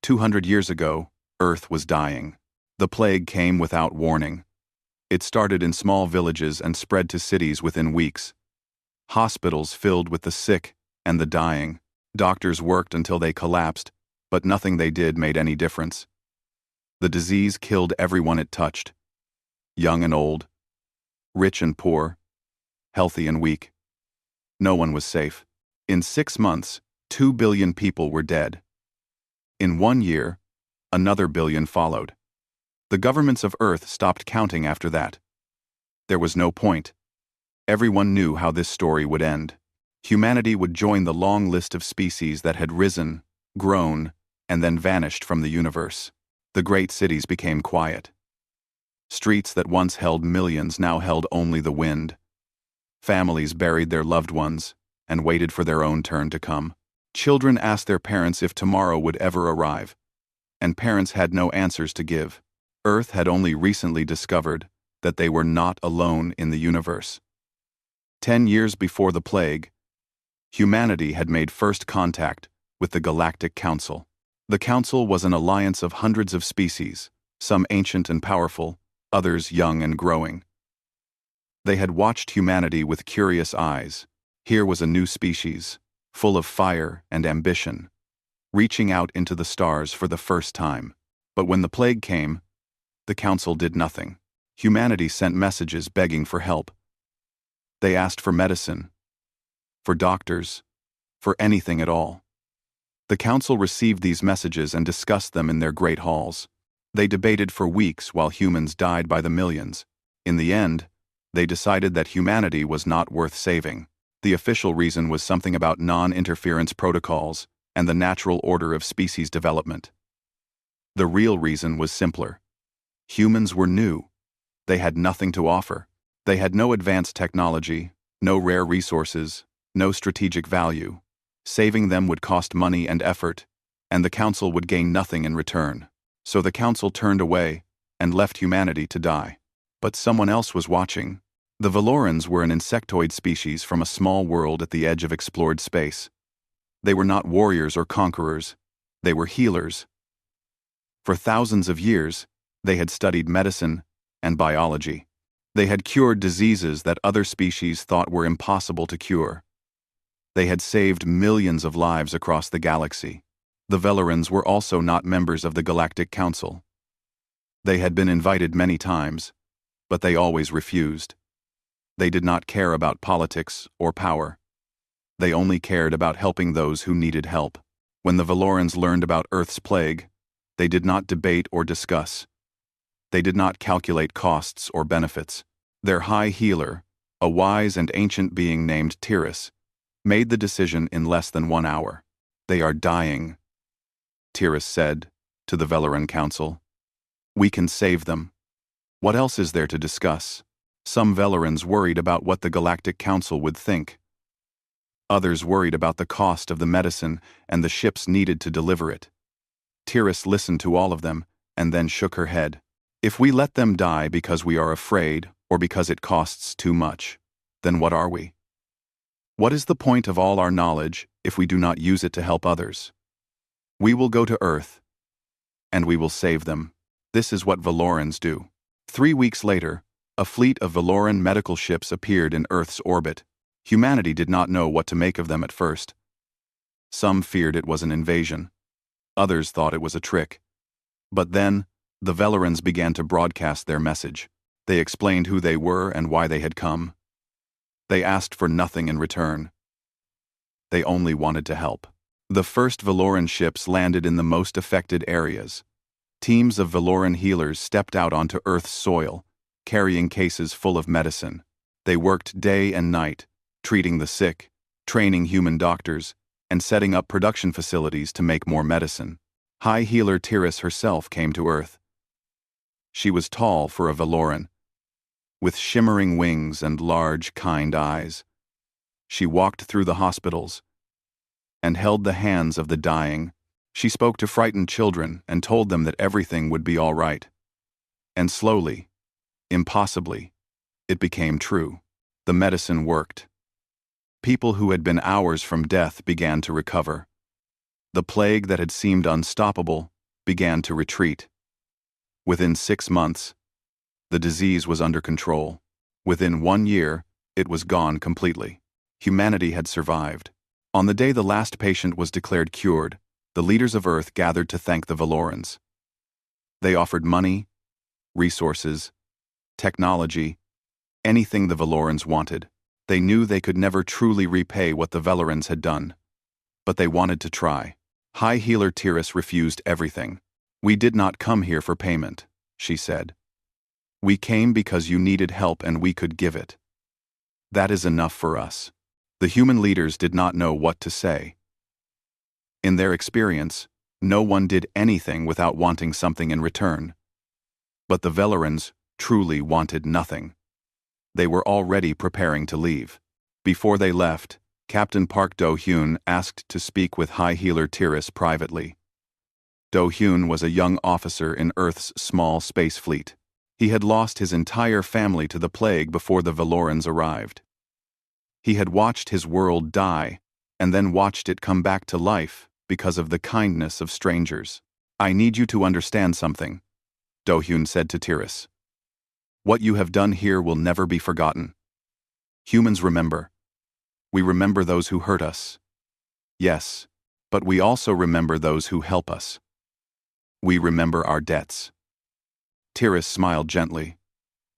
200 years ago, Earth was dying. The plague came without warning. It started in small villages and spread to cities within weeks. Hospitals filled with the sick and the dying. Doctors worked until they collapsed, but nothing they did made any difference. The disease killed everyone it touched. Young and old, rich and poor, healthy and weak. No one was safe. In 6 months, 2 billion people were dead. In 1 year, another billion followed. The governments of Earth stopped counting after that. There was no point. Everyone knew how this story would end. Humanity would join the long list of species that had risen, grown, and then vanished from the universe. The great cities became quiet. Streets that once held millions now held only the wind. Families buried their loved ones and waited for their own turn to come. Children asked their parents if tomorrow would ever arrive, and parents had no answers to give. Earth had only recently discovered that they were not alone in the universe. 10 years before the plague, humanity had made first contact with the Galactic Council. The Council was an alliance of hundreds of species, some ancient and powerful, others young and growing. They had watched humanity with curious eyes. Here was a new species, full of fire and ambition, reaching out into the stars for the first time. But when the plague came, the Council did nothing. Humanity sent messages begging for help. They asked for medicine, for doctors, for anything at all. The Council received these messages and discussed them in their great halls. They debated for weeks while humans died by the millions. In the end, they decided that humanity was not worth saving. The official reason was something about non-interference protocols and the natural order of species development. The real reason was simpler. Humans were new. They had nothing to offer. They had no advanced technology, no rare resources, no strategic value. Saving them would cost money and effort, and the Council would gain nothing in return. So the Council turned away and left humanity to die. But someone else was watching. The Valorans were an insectoid species from a small world at the edge of explored space. They were not warriors or conquerors. They were healers. For thousands of years, they had studied medicine and biology. They had cured diseases that other species thought were impossible to cure. They had saved millions of lives across the galaxy. The Valorans were also not members of the Galactic Council. They had been invited many times, but they always refused. They did not care about politics or power. They only cared about helping those who needed help. When the Valorans learned about Earth's plague, they did not debate or discuss. They did not calculate costs or benefits. Their high healer, a wise and ancient being named Tiras, made the decision in less than 1 hour. They are dying, Tiras said to the Valoran Council. We can save them. What else is there to discuss? Some Valorans worried about what the Galactic Council would think. Others worried about the cost of the medicine and the ships needed to deliver it. Tiras listened to all of them and then shook her head. If we let them die because we are afraid or because it costs too much, then what are we? What is the point of all our knowledge if we do not use it to help others? We will go to Earth, and we will save them. This is what Valorans do. 3 weeks later, a fleet of Valoran medical ships appeared in Earth's orbit. Humanity did not know what to make of them at first. Some feared it was an invasion. Others thought it was a trick. But then, the Valorans began to broadcast their message. They explained who they were and why they had come. They asked for nothing in return. They only wanted to help. The first Valoran ships landed in the most affected areas. Teams of Valoran healers stepped out onto Earth's soil, carrying cases full of medicine. They worked day and night, treating the sick, training human doctors, and setting up production facilities to make more medicine. High healer Tiras herself came to Earth. She was tall for a Valoran, with shimmering wings and large, kind eyes. She walked through the hospitals and held the hands of the dying. She spoke to frightened children and told them that everything would be all right. And slowly, impossibly, it became true. The medicine worked. People who had been hours from death began to recover. The plague that had seemed unstoppable began to retreat. Within 6 months, the disease was under control. Within 1 year, it was gone completely. Humanity had survived. On the day the last patient was declared cured, the leaders of Earth gathered to thank the Valorans. They offered money, resources, technology, anything the Valorans wanted. They knew they could never truly repay what the Valorans had done, but they wanted to try. High Healer Tiris refused everything. "We did not come here for payment," she said. "We came because you needed help and we could give it. That is enough for us." The human leaders did not know what to say. In their experience, no one did anything without wanting something in return. But the Valorans truly wanted nothing. They were already preparing to leave. Before they left, Captain Park Do-hyun asked to speak with High Healer Tiris privately. Do-hyun was a young officer in Earth's small space fleet. He had lost his entire family to the plague before the Valorans arrived. He had watched his world die, and then watched it come back to life because of the kindness of strangers. "I need you to understand something," Do-hyun said to Tiris. "What you have done here will never be forgotten. Humans remember. We remember those who hurt us. Yes, but we also remember those who help us. We remember our debts." Tiris smiled gently.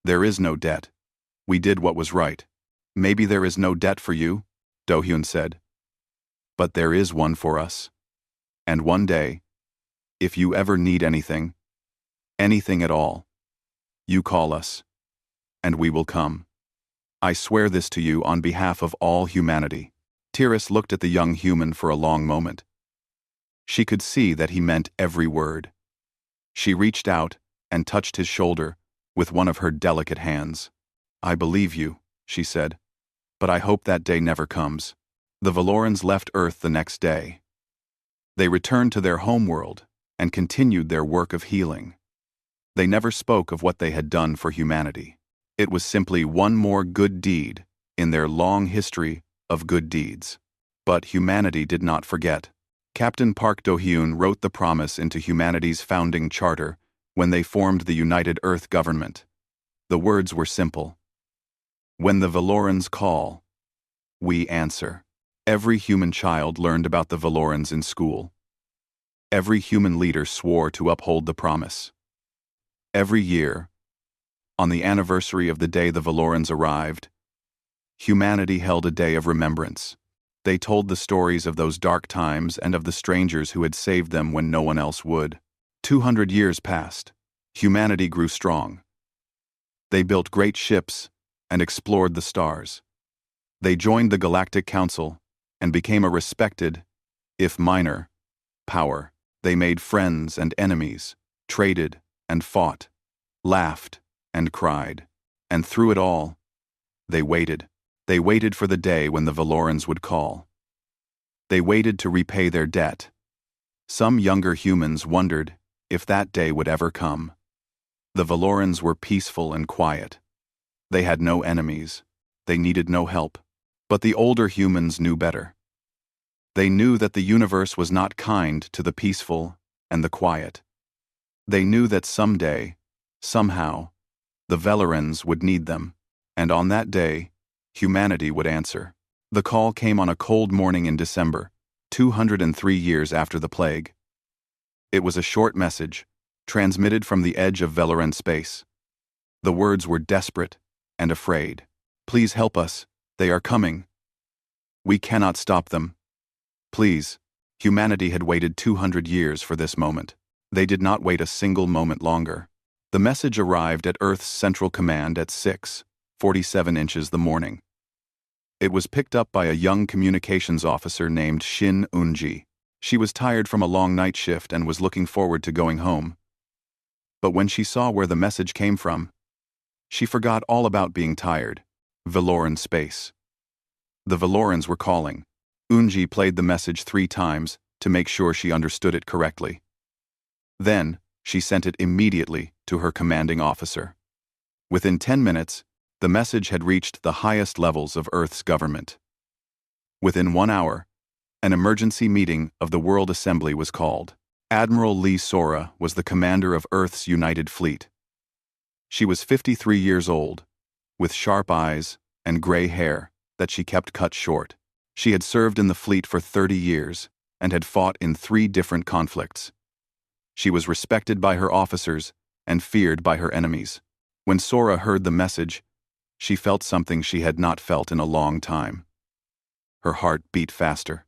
"There is no debt. We did what was right." "Maybe there is no debt for you," Do-hyun said. "But there is one for us. And one day, if you ever need anything at all, you call us, and we will come. I swear this to you on behalf of all humanity." Tiris looked at the young human for a long moment. She could see that he meant every word. She reached out and touched his shoulder with one of her delicate hands. "I believe you," she said, "but I hope that day never comes." The Valorans left Earth the next day. They returned to their homeworld and continued their work of healing. They never spoke of what they had done for humanity. It was simply one more good deed in their long history of good deeds. But humanity did not forget. Captain Park Do-hyun wrote the promise into humanity's founding charter when they formed the United Earth government. The words were simple. "When the Valorans call, we answer." Every human child learned about the Valorans in school. Every human leader swore to uphold the promise. Every year, on the anniversary of the day the Valorans arrived, humanity held a day of remembrance. They told the stories of those dark times and of the strangers who had saved them when no one else would. 200 years passed. Humanity grew strong. They built great ships and explored the stars. They joined the Galactic Council and became a respected, if minor, power. They made friends and enemies, traded and fought, laughed and cried. And through it all, they waited. They waited for the day when the Valorans would call. They waited to repay their debt. Some younger humans wondered if that day would ever come. The Valorans were peaceful and quiet. They had no enemies. They needed no help. But the older humans knew better. They knew that the universe was not kind to the peaceful and the quiet. They knew that someday, somehow, the Valorans would need them, and on that day, humanity would answer. The call came on a cold morning in December, 203 years after the plague. It was a short message, transmitted from the edge of Valoran space. The words were desperate and afraid. "Please help us. They are coming. We cannot stop them. Please." Humanity had waited 200 years for this moment. They did not wait a single moment longer. The message arrived at Earth's Central Command at 6:47 inches the morning. It was picked up by a young communications officer named Shin Eun-ji. She was tired from a long night shift and was looking forward to going home. But when she saw where the message came from, she forgot all about being tired. Valoran space. The Valorans were calling. Eun-ji played the message 3 times to make sure she understood it correctly. Then, she sent it immediately to her commanding officer. Within 10 minutes, the message had reached the highest levels of Earth's government. Within 1 hour, an emergency meeting of the World Assembly was called. Admiral Lee Sora was the commander of Earth's United Fleet. She was 53 years old, with sharp eyes and gray hair that she kept cut short. She had served in the fleet for 30 years and had fought in 3 different conflicts. She was respected by her officers and feared by her enemies. When Sora heard the message, she felt something she had not felt in a long time. Her heart beat faster.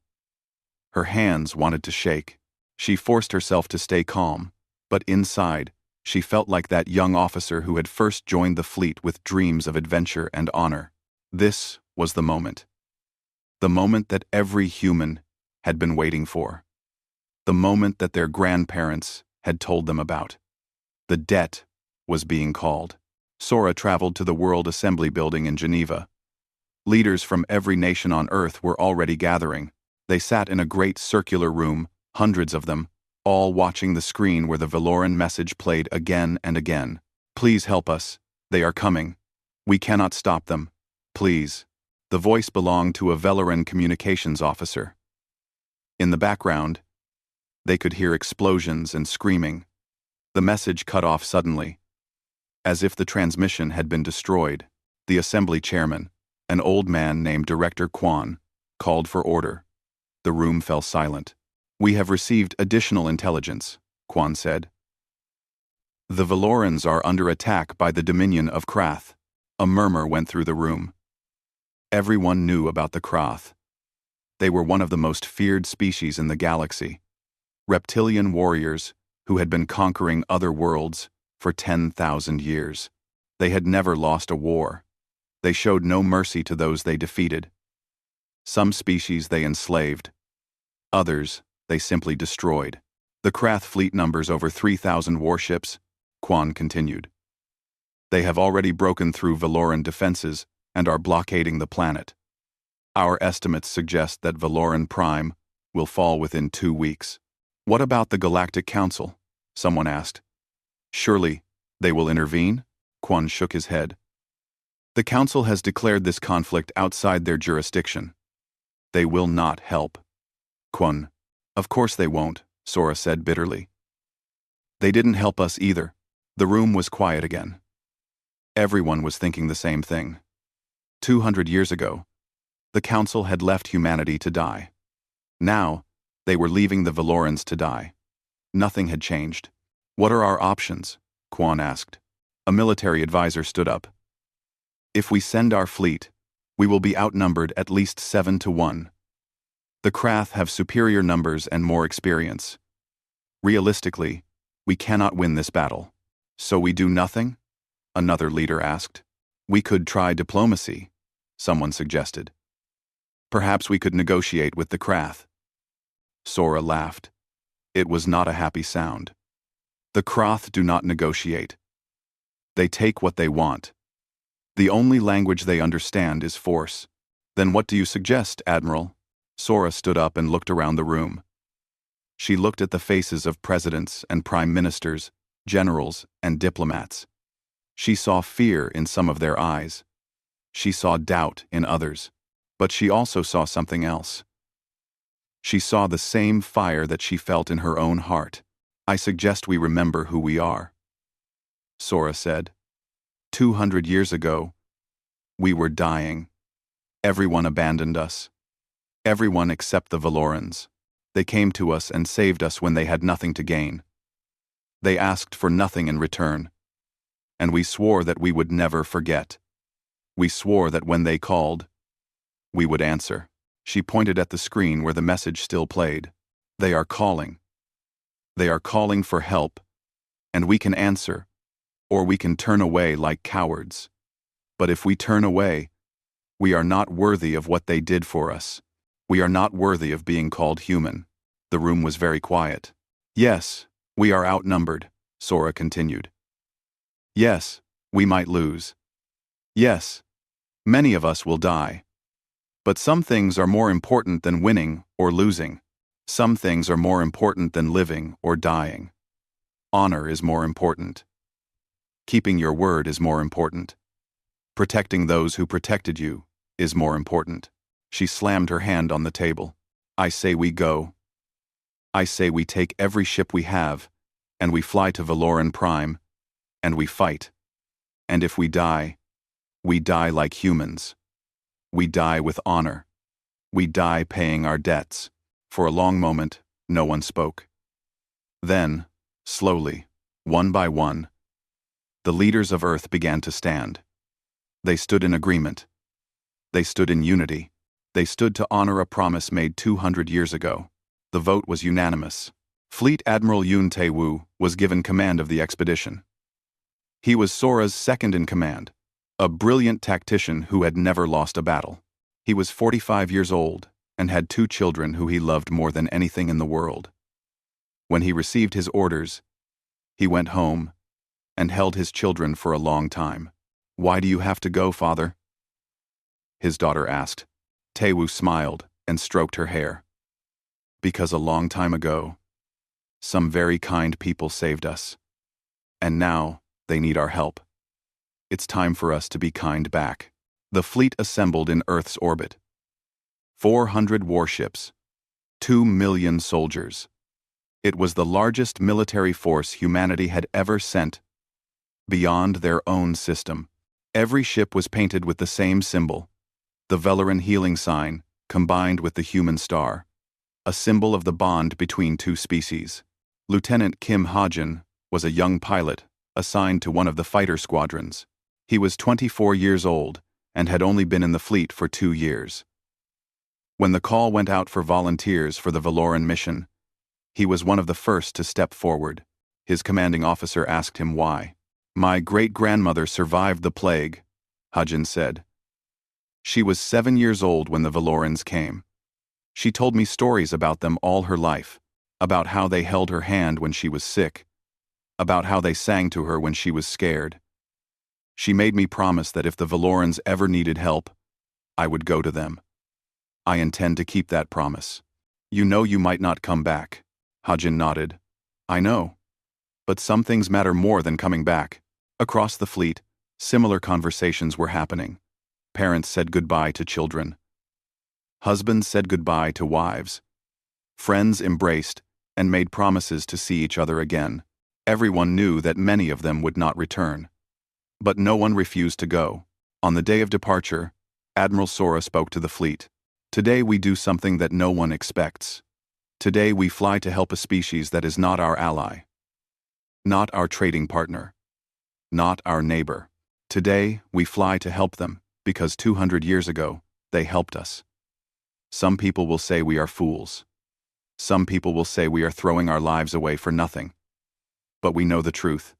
Her hands wanted to shake. She forced herself to stay calm, but inside, she felt like that young officer who had first joined the fleet with dreams of adventure and honor. This was the moment. The moment that every human had been waiting for. The moment that their grandparents had told them about. The debt was being called. Sora traveled to the World Assembly Building in Geneva. Leaders from every nation on Earth were already gathering. They sat in a great circular room, hundreds of them, all watching the screen where the Valoran message played again and again. Please help us. They are coming. We cannot stop them. Please. The voice belonged to a Valoran communications officer. In the background, they could hear explosions and screaming. The message cut off suddenly. As if the transmission had been destroyed, the assembly chairman, an old man named Director Quan, called for order. The room fell silent. We have received additional intelligence, Quan said. The Valorans are under attack by the Dominion of Krath. A murmur went through the room. Everyone knew about the Krath. They were one of the most feared species in the galaxy. Reptilian warriors who had been conquering other worlds for 10,000 years. They had never lost a war. They showed no mercy to those they defeated. Some species they enslaved. Others they simply destroyed. The Krath fleet numbers over 3,000 warships, Quan continued. They have already broken through Valoran defenses and are blockading the planet. Our estimates suggest that Valoran Prime will fall within 2 weeks. What about the Galactic Council? Someone asked. Surely they will intervene? Quan shook his head. The Council has declared this conflict outside their jurisdiction. They will not help. Quan. Of course they won't, Sora said bitterly. They didn't help us either. The room was quiet again. Everyone was thinking the same thing. 200 years ago, the Council had left humanity to die. Now, they were leaving the Valorans to die. Nothing had changed. What are our options? Quan asked. A military advisor stood up. If we send our fleet, we will be outnumbered at least 7-1. The Krath have superior numbers and more experience. Realistically, we cannot win this battle. So we do nothing? Another leader asked. We could try diplomacy, someone suggested. Perhaps we could negotiate with the Krath. Sora laughed. It was not a happy sound. The Krath do not negotiate. They take what they want. The only language they understand is force. Then what do you suggest, Admiral? Sora stood up and looked around the room. She looked at the faces of presidents and prime ministers, generals and diplomats. She saw fear in some of their eyes. She saw doubt in others. But she also saw something else. She saw the same fire that she felt in her own heart. I suggest we remember who we are. Sora said. 200 years ago, we were dying. Everyone abandoned us. Everyone except the Valorans. They came to us and saved us when they had nothing to gain. They asked for nothing in return. And we swore that we would never forget. We swore that when they called, we would answer. She pointed at the screen where the message still played. They are calling. They are calling for help, and we can answer, or we can turn away like cowards. But if we turn away, we are not worthy of what they did for us. We are not worthy of being called human. The room was very quiet. Yes, we are outnumbered, Sora continued. Yes, we might lose. Yes, many of us will die. But some things are more important than winning or losing. Some things are more important than living or dying. Honor is more important. Keeping your word is more important. Protecting those who protected you is more important. She slammed her hand on the table. I say we go. I say we take every ship we have, and we fly to Valoran Prime, and we fight. And if we die like humans. We die with honor. We die paying our debts. For a long moment, no one spoke. Then, slowly, one by one, the leaders of Earth began to stand. They stood in agreement. They stood in unity. They stood to honor a promise made 200 years ago. The vote was unanimous. Fleet Admiral Yun Tae-woo was given command of the expedition. He was Sora's second in command, a brilliant tactician who had never lost a battle. He was 45 years old and had 2 children who he loved more than anything in the world. When he received his orders, he went home and held his children for a long time. "Why do you have to go, father?" his daughter asked. Tae-woo smiled and stroked her hair. "Because a long time ago, some very kind people saved us. And now they need our help. It's time for us to be kind back." The fleet assembled in Earth's orbit. 400 warships, 2 million soldiers. It was the largest military force humanity had ever sent beyond their own system. Every ship was painted with the same symbol, the Valoran healing sign combined with the human star, a symbol of the bond between 2 species. Lieutenant Kim Ha-jin was a young pilot assigned to one of the fighter squadrons. He was 24 years old and had only been in the fleet for 2 years. When the call went out for volunteers for the Valoran mission, he was one of the first to step forward. His commanding officer asked him why. "My great-grandmother survived the plague," Ha-jin said. "She was 7 years old when the Valorans came. She told me stories about them all her life, about how they held her hand when she was sick, about how they sang to her when she was scared. She made me promise that if the Valorans ever needed help, I would go to them. I intend to keep that promise." "You know you might not come back." Ha-jin nodded. "I know. But some things matter more than coming back." Across the fleet, similar conversations were happening. Parents said goodbye to children. Husbands said goodbye to wives. Friends embraced and made promises to see each other again. Everyone knew that many of them would not return. But no one refused to go. On the day of departure, Admiral Sora spoke to the fleet. "Today we do something that no one expects. Today we fly to help a species that is not our ally, not our trading partner, not our neighbor. Today we fly to help them because 200 years ago, they helped us. Some people will say we are fools. Some people will say we are throwing our lives away for nothing. But we know the truth.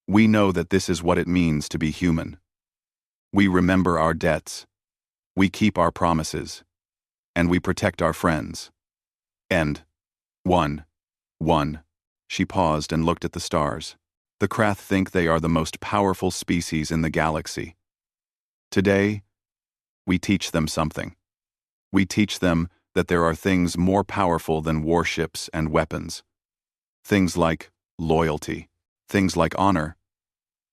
We know that this is what it means to be human. We remember our debts. We keep our promises. And we protect our friends. And one. She paused and looked at the stars. The Krath think they are the most powerful species in the galaxy. Today, we teach them something. We teach them that there are things more powerful than warships and weapons. Things like loyalty. Things like honor.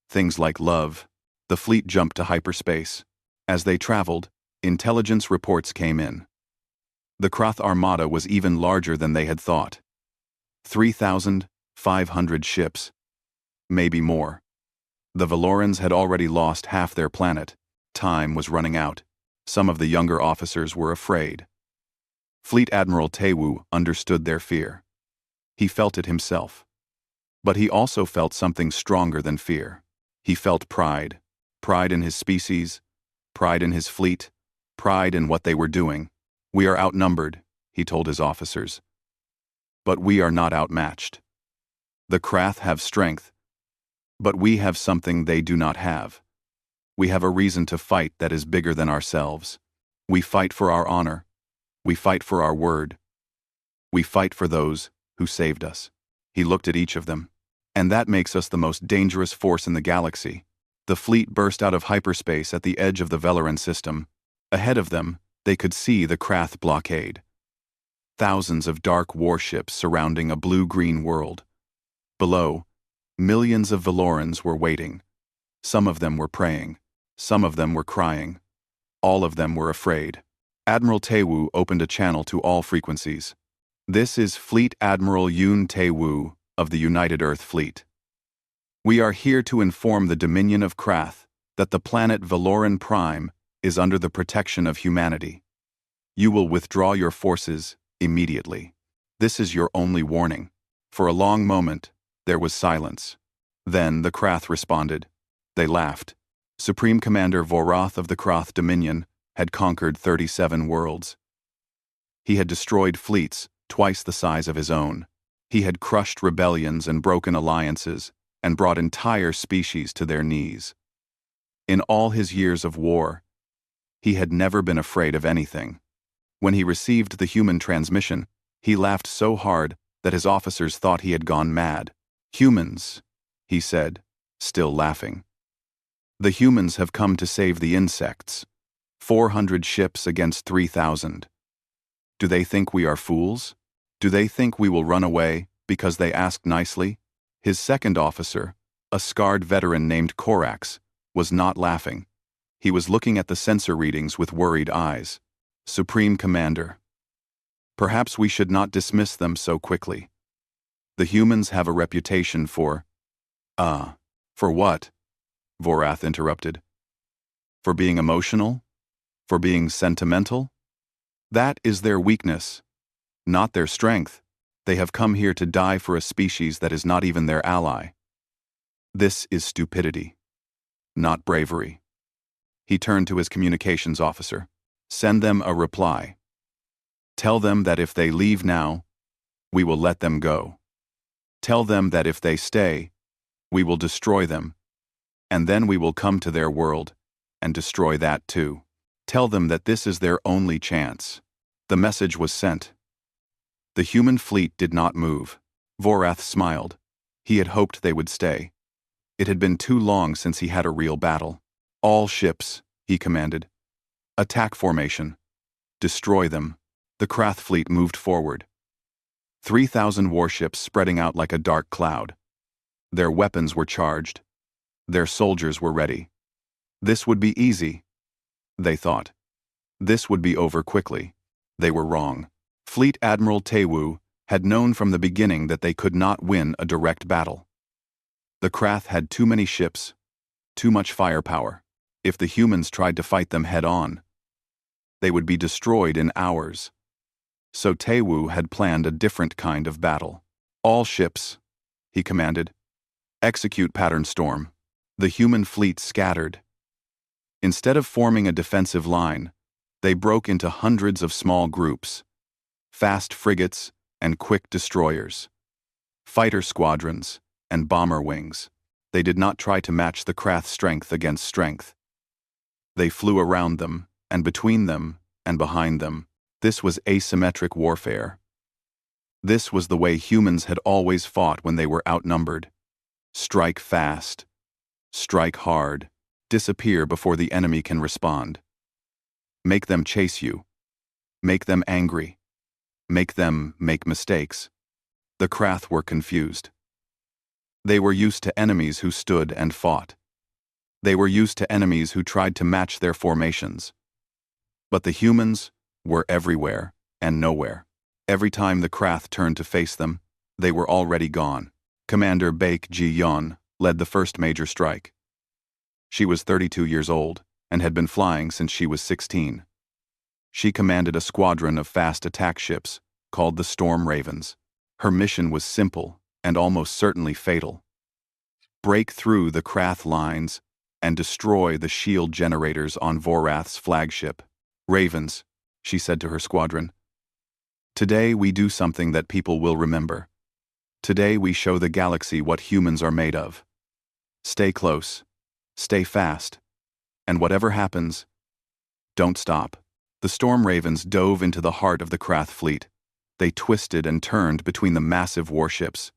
Things like love. The fleet jumped to hyperspace. As they traveled, intelligence reports came in. The Krath armada was even larger than they had thought. 3,500 ships. Maybe more. The Valorans had already lost half their planet. Time was running out. Some of the younger officers were afraid. Fleet Admiral Tae-woo understood their fear. He felt it himself. But he also felt something stronger than fear. He felt pride. Pride in his species, pride in his fleet, pride in what they were doing. "We are outnumbered," he told his officers. "But we are not outmatched. The Krath have strength, but we have something they do not have. We have a reason to fight that is bigger than ourselves. We fight for our honor. We fight for our word. We fight for those who saved us." He looked at each of them. "And that makes us the most dangerous force in the galaxy." The fleet burst out of hyperspace at the edge of the Valoran system. Ahead of them, they could see the Krath blockade. Thousands of dark warships surrounding a blue-green world. Below, millions of Valorans were waiting. Some of them were praying. Some of them were crying. All of them were afraid. Admiral Tae-woo opened a channel to all frequencies. This is Fleet Admiral Yoon Tae-woo of the United Earth Fleet. We are here to inform the Dominion of Krath that the planet Valoran Prime is under the protection of humanity. You will withdraw your forces immediately. This is your only warning. For a long moment, there was silence. Then the Krath responded. They laughed. Supreme Commander Vorath of the Krath Dominion had conquered 37 worlds. He had destroyed fleets twice the size of his own. He had crushed rebellions and broken alliances and brought entire species to their knees. In all his years of war, he had never been afraid of anything. When he received the human transmission, he laughed so hard that his officers thought he had gone mad. "Humans," he said, still laughing. "The humans have come to save the insects. 400 ships against 3,000. Do they think we are fools? Do they think we will run away because they asked nicely?" His second officer, a scarred veteran named Korax, was not laughing. He was looking at the sensor readings with worried eyes. "Supreme Commander, perhaps we should not dismiss them so quickly. The humans have a reputation for—" For what?" Vorath interrupted. "For being emotional? For being sentimental? That is their weakness, not their strength. They have come here to die for a species that is not even their ally. This is stupidity, not bravery." He turned to his communications officer. "Send them a reply. Tell them that if they leave now, we will let them go. Tell them that if they stay, we will destroy them, and then we will come to their world and destroy that too. Tell them that this is their only chance." The message was sent. The human fleet did not move. Vorath smiled. He had hoped they would stay. It had been too long since he had a real battle. "All ships," he commanded. "Attack formation. Destroy them." The Krath fleet moved forward. 3,000 warships spreading out like a dark cloud. Their weapons were charged. Their soldiers were ready. This would be easy, they thought. This would be over quickly. They were wrong. Fleet Admiral Tae-woo had known from the beginning that they could not win a direct battle. The Krath had too many ships, too much firepower. If the humans tried to fight them head-on, they would be destroyed in hours. So Tae-woo had planned a different kind of battle. "All ships," he commanded. "Execute pattern storm." The human fleet scattered. Instead of forming a defensive line, they broke into hundreds of small groups. Fast frigates and quick destroyers. Fighter squadrons and bomber wings. They did not try to match the Krath strength against strength. They flew around them, and between them, and behind them. This was asymmetric warfare. This was the way humans had always fought when they were outnumbered. Strike fast. Strike hard. Disappear before the enemy can respond. Make them chase you. Make them angry. Make them make mistakes. The Krath were confused. They were used to enemies who stood and fought. They were used to enemies who tried to match their formations. But the humans were everywhere and nowhere. Every time the Krath turned to face them, they were already gone. Commander Baek Ji-yeon led the first major strike. She was 32 years old and had been flying since she was 16. She commanded a squadron of fast attack ships called the Storm Ravens. Her mission was simple and almost certainly fatal. Break through the Krath lines and destroy the shield generators on Vorath's flagship. "Ravens," she said to her squadron. "Today we do something that people will remember. Today we show the galaxy what humans are made of. Stay close, stay fast, and whatever happens, don't stop." The Storm Ravens dove into the heart of the Krath fleet. They twisted and turned between the massive warships.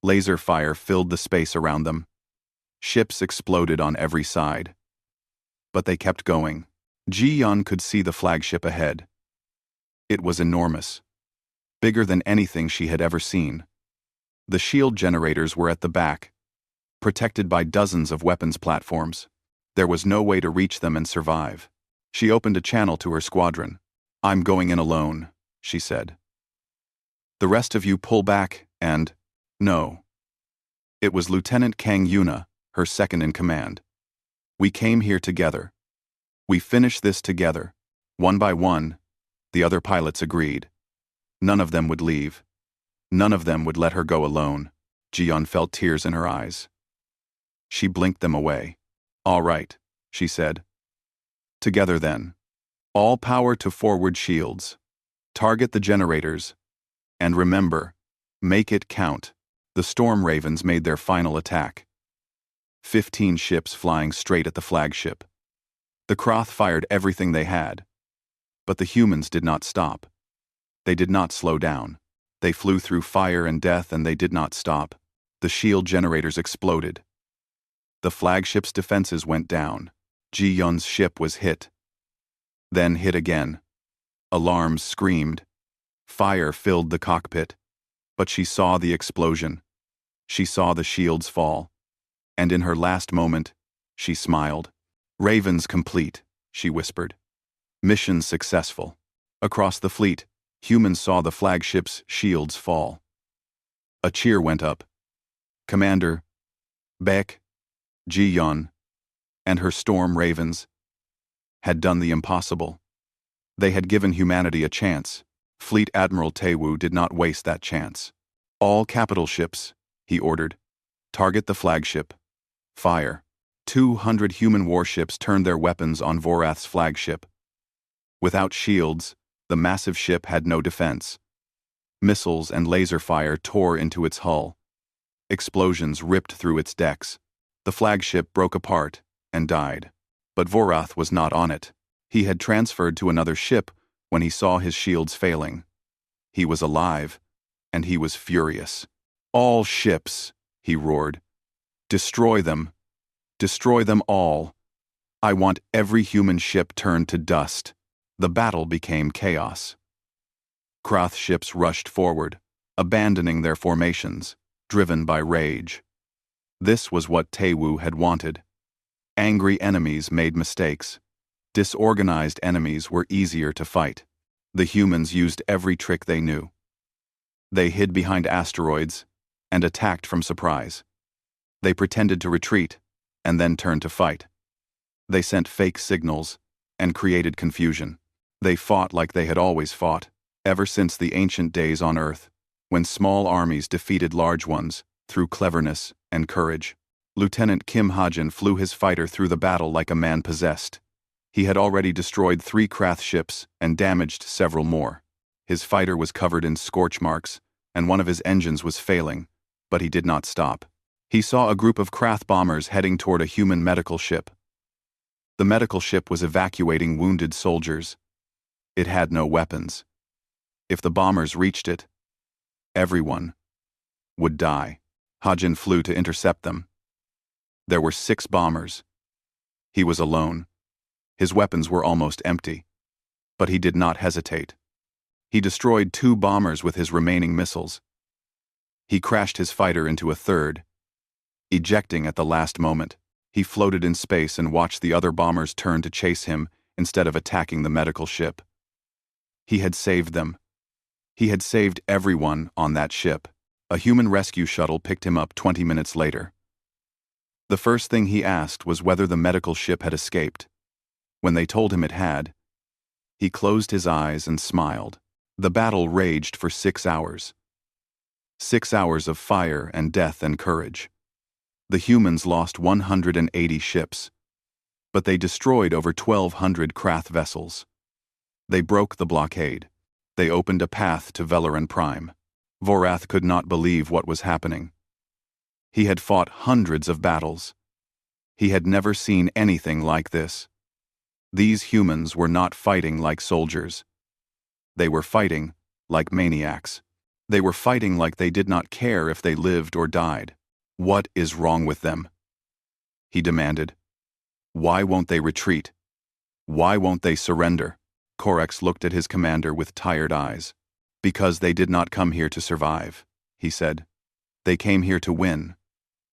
Laser fire filled the space around them. Ships exploded on every side. But they kept going. Ji-yeon could see the flagship ahead. It was enormous. Bigger than anything she had ever seen. The shield generators were at the back, protected by dozens of weapons platforms. There was no way to reach them and survive. She opened a channel to her squadron. "I'm going in alone," she said. The rest of you pull back and... No. It was Lieutenant Kang Yuna, her second in command. We came here together. We finish this together. One by one, the other pilots agreed. None of them would leave. None of them would let her go alone. Ji-yeon felt tears in her eyes. She blinked them away. All right, she said. Together then. All power to forward shields. Target the generators. And remember, make it count. The Storm Ravens made their final attack. 15 ships flying straight at the flagship. The Kroth fired everything they had. But the humans did not stop. They did not slow down. They flew through fire and death, and they did not stop. The shield generators exploded. The flagship's defenses went down. Ji-yeon's ship was hit. Then hit again. Alarms screamed. Fire filled the cockpit. But she saw the explosion. She saw the shields fall. And in her last moment, she smiled. Ravens complete, she whispered. Mission successful. Across the fleet, humans saw the flagship's shields fall. A cheer went up. Commander Baek, Ji-yeon, and her Storm Ravens had done the impossible. They had given humanity a chance. Fleet Admiral Tae-woo did not waste that chance. All capital ships, he ordered. Target the flagship. Fire. 200 human warships turned their weapons on Vorath's flagship. Without shields, the massive ship had no defense. Missiles and laser fire tore into its hull. Explosions ripped through its decks. The flagship broke apart and died. But Vorath was not on it. He had transferred to another ship when he saw his shields failing. He was alive, and he was furious. All ships, he roared. Destroy them. Destroy them all. I want every human ship turned to dust. The battle became chaos. Kroth ships rushed forward, abandoning their formations, driven by rage. This was what Tae-woo had wanted. Angry enemies made mistakes. Disorganized enemies were easier to fight. The humans used every trick they knew. They hid behind asteroids and attacked from surprise. They pretended to retreat and then turned to fight. They sent fake signals and created confusion. They fought like they had always fought, ever since the ancient days on Earth, when small armies defeated large ones through cleverness and courage. Lieutenant Kim Ha-jin flew his fighter through the battle like a man possessed. He had already destroyed 3 Kroth ships and damaged several more. His fighter was covered in scorch marks, and one of his engines was failing, but he did not stop. He saw a group of Kroth bombers heading toward a human medical ship. The medical ship was evacuating wounded soldiers. It had no weapons. If the bombers reached it, everyone would die. Ha-jin flew to intercept them. There were 6 bombers. He was alone. His weapons were almost empty. But he did not hesitate. He destroyed 2 bombers with his remaining missiles. He crashed his fighter into a third. Ejecting at the last moment, he floated in space and watched the other bombers turn to chase him instead of attacking the medical ship. He had saved them. He had saved everyone on that ship. A human rescue shuttle picked him up 20 minutes later. The first thing he asked was whether the medical ship had escaped. When they told him it had, he closed his eyes and smiled. The battle raged for 6 hours. 6 hours of fire and death and courage. The humans lost 180 ships, but they destroyed over 1,200 Kroth vessels. They broke the blockade. They opened a path to Velaran Prime. Vorath could not believe what was happening. He had fought hundreds of battles. He had never seen anything like this. These humans were not fighting like soldiers. They were fighting like maniacs. They were fighting like they did not care if they lived or died. What is wrong with them? He demanded. Why won't they retreat? Why won't they surrender? Korex looked at his commander with tired eyes. Because they did not come here to survive, he said. They came here to win.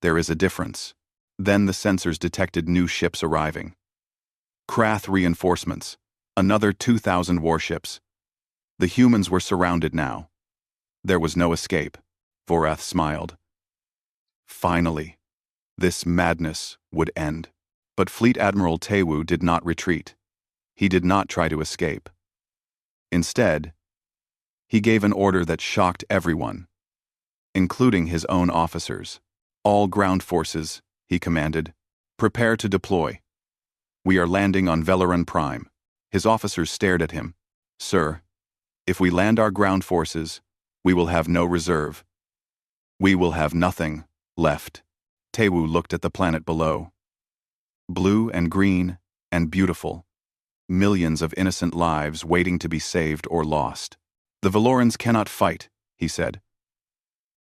There is a difference. Then the sensors detected new ships arriving. Kroth reinforcements. Another 2,000 warships. The humans were surrounded now. There was no escape. Vorath smiled. Finally, this madness would end. But Fleet Admiral Tewu did not retreat. He did not try to escape. Instead, he gave an order that shocked everyone, including his own officers. All ground forces, he commanded, prepare to deploy. We are landing on Velaran Prime. His officers stared at him. Sir, if we land our ground forces, we will have no reserve. We will have nothing left. Tewu looked at the planet below. Blue and green and beautiful. Millions of innocent lives waiting to be saved or lost. The Valorans cannot fight, he said.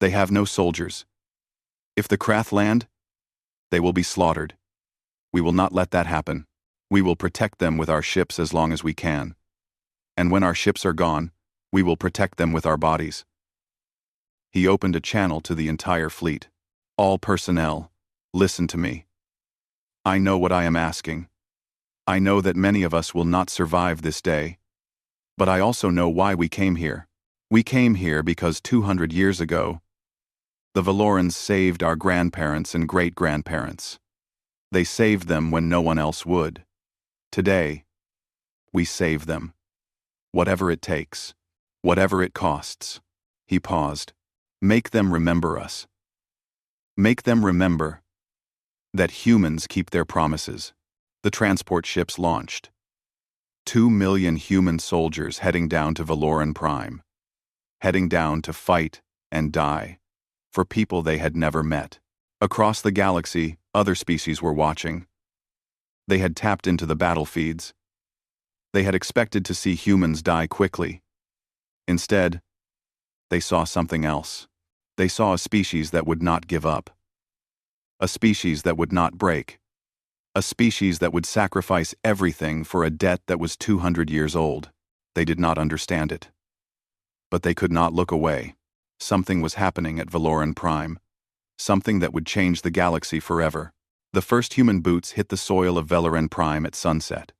They have no soldiers. If the Krath land, they will be slaughtered. We will not let that happen. We will protect them with our ships as long as we can. And when our ships are gone, we will protect them with our bodies. He opened a channel to the entire fleet. All personnel, listen to me. I know what I am asking. I know that many of us will not survive this day. But I also know why we came here. We came here because 200 years ago, the Valorans saved our grandparents and great-grandparents. They saved them when no one else would. Today, we save them. Whatever it takes, whatever it costs. He paused. Make them remember us. Make them remember that humans keep their promises. The transport ships launched. 2 million human soldiers heading down to Valoran Prime. Heading down to fight and die for people they had never met. Across the galaxy, other species were watching. They had tapped into the battlefeeds. They had expected to see humans die quickly. Instead, they saw something else. They saw a species that would not give up. A species that would not break. A species that would sacrifice everything for a debt that was 200 years old. They did not understand it. But they could not look away. Something was happening at Valoran Prime. Something that would change the galaxy forever. The first human boots hit the soil of Valoran Prime at sunset.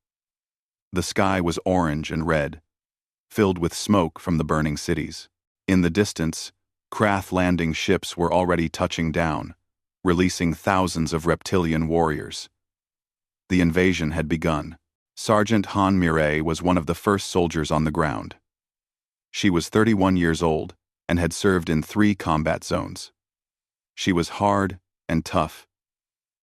The sky was orange and red, filled with smoke from the burning cities. In the distance, Krath landing ships were already touching down, releasing thousands of reptilian warriors. The invasion had begun. Sergeant Han Mireille was one of the first soldiers on the ground. She was 31 years old and had served in 3 combat zones. She was hard and tough,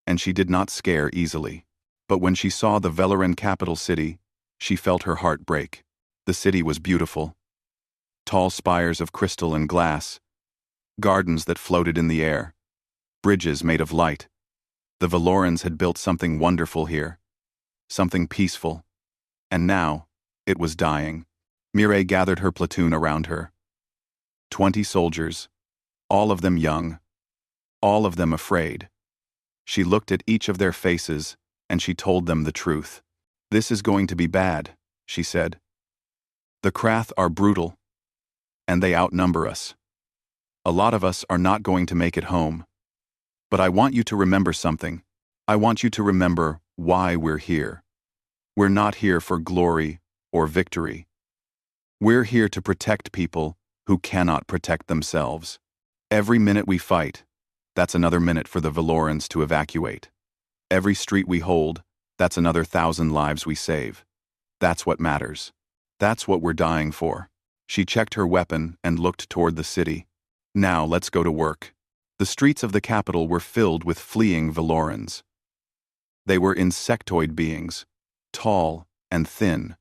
and she did not scare easily. But when she saw the Velaran capital city, she felt her heart break. The city was beautiful. Tall spires of crystal and glass, gardens that floated in the air, bridges made of light. The Valorans had built something wonderful here, something peaceful, and now it was dying. Mireille gathered her platoon around her. 20 soldiers, all of them young, all of them afraid. She looked at each of their faces, and she told them the truth. This is going to be bad, she said. The Krath are brutal, and they outnumber us. A lot of us are not going to make it home. But I want you to remember something. I want you to remember why we're here. We're not here for glory or victory. We're here to protect people who cannot protect themselves. Every minute we fight, that's another minute for the Valorans to evacuate. Every street we hold, that's another 1,000 lives we save. That's what matters. That's what we're dying for. She checked her weapon and looked toward the city. Now let's go to work. The streets of the capital were filled with fleeing Valorans. They were insectoid beings, tall and thin,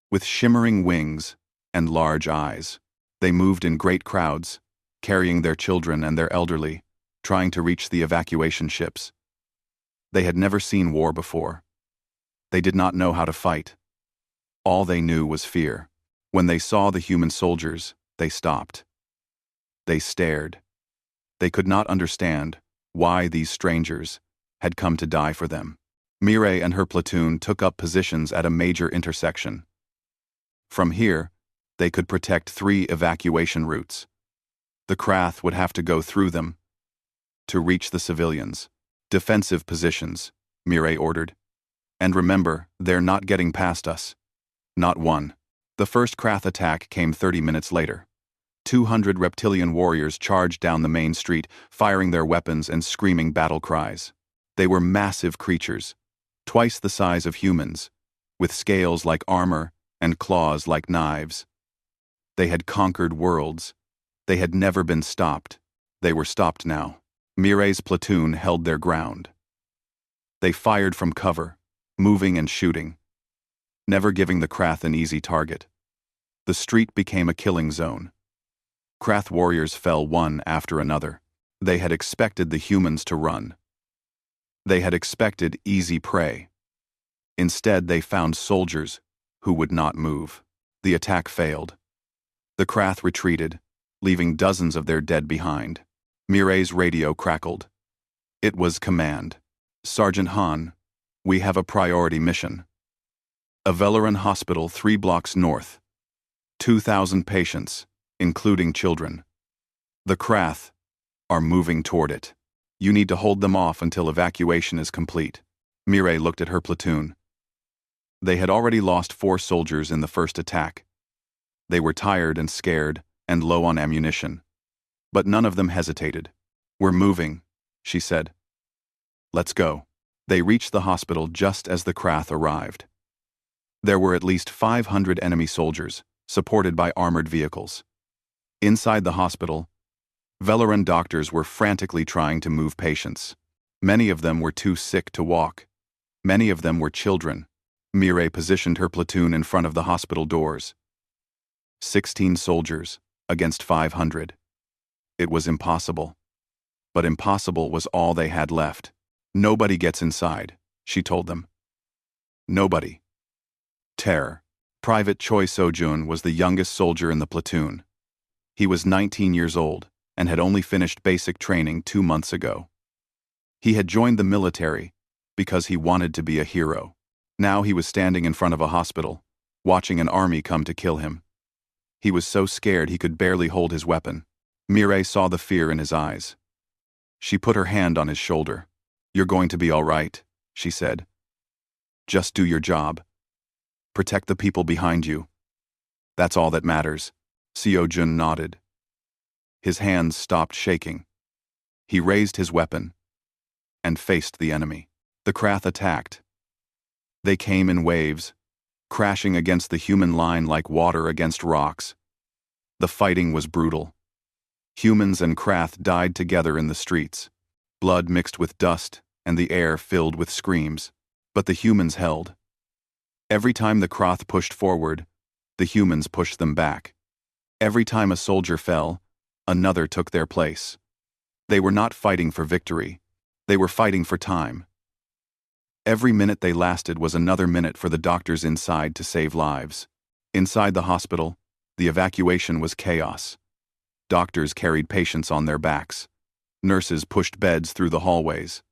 with shimmering wings and large eyes. They moved in great crowds, carrying their children and their elderly, trying to reach the evacuation ships. They had never seen war before. They did not know how to fight. All they knew was fear. When they saw the human soldiers, they stopped. They stared. They could not understand why these strangers had come to die for them. Mireille and her platoon took up positions at a major intersection. From here, they could protect 3 evacuation routes. The Krath would have to go through them to reach the civilians. Defensive positions, Mireille ordered. And remember, they're not getting past us. Not one. The first Krath attack came 30 minutes later. 200 reptilian warriors charged down the main street, firing their weapons and screaming battle cries. They were massive creatures, twice the size of humans, with scales like armor and claws like knives. They had conquered worlds. They had never been stopped. They were stopped now. Mirai's platoon held their ground. They fired from cover, moving and shooting, never giving the Krath an easy target. The street became a killing zone. Krath warriors fell one after another. They had expected the humans to run. They had expected easy prey. Instead, they found soldiers who would not move. The attack failed. The Krath retreated, leaving dozens of their dead behind. Mirai's radio crackled. It was command. Sergeant Han, we have a priority mission. A Velaran hospital 3 blocks north. 2,000 patients, including children. The Krath are moving toward it. You need to hold them off until evacuation is complete. Mirai looked at her platoon. They had already lost 4 soldiers in the first attack. They were tired and scared and low on ammunition. But none of them hesitated. We're moving, she said. Let's go. They reached the hospital just as the Krath arrived. There were at least 500 enemy soldiers, supported by armored vehicles. Inside the hospital, Velaran doctors were frantically trying to move patients. Many of them were too sick to walk. Many of them were children. Mirai positioned her platoon in front of the hospital doors. 16 soldiers against 500. It was impossible. But impossible was all they had left. Nobody gets inside, she told them. Nobody. Terror. Private Choi Sojun was the youngest soldier in the platoon. He was 19 years old and had only finished basic training 2 months ago. He had joined the military because he wanted to be a hero. Now he was standing in front of a hospital, watching an army come to kill him. He was so scared he could barely hold his weapon. Mirai saw the fear in his eyes. She put her hand on his shoulder. You're going to be all right, she said. Just do your job. Protect the people behind you. That's all that matters. Seo-jun nodded. His hands stopped shaking. He raised his weapon and faced the enemy. The Krath attacked. They came in waves, crashing against the human line like water against rocks. The fighting was brutal. Humans and Krath died together in the streets. Blood mixed with dust and the air filled with screams. But the humans held. Every time the Krath pushed forward, the humans pushed them back. Every time a soldier fell, another took their place. They were not fighting for victory. They were fighting for time. Every minute they lasted was another minute for the doctors inside to save lives. Inside the hospital, the evacuation was chaos. Doctors carried patients on their backs. Nurses pushed beds through the hallways.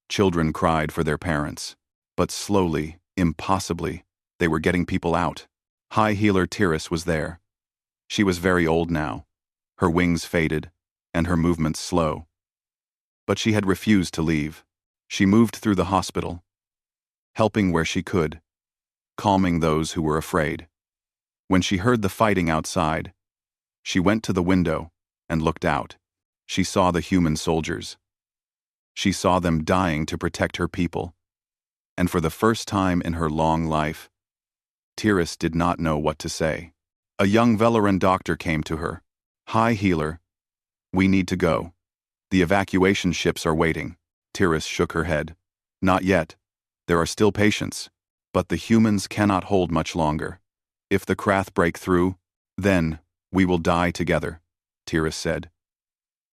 Children cried for their parents. But slowly, impossibly, they were getting people out. High healer Tiris was there. She was very old now. Her wings faded, and her movements slow. But she had refused to leave. She moved through the hospital, helping where she could, calming those who were afraid. When she heard the fighting outside, she went to the window and looked out. She saw the human soldiers. She saw them dying to protect her people. And for the first time in her long life, Tiris did not know what to say. A young Velaran doctor came to her. High healer, we need to go. The evacuation ships are waiting. Tiris shook her head. Not yet. There are still patients. But the humans cannot hold much longer. If the Krath break through, then we will die together, Tiris said.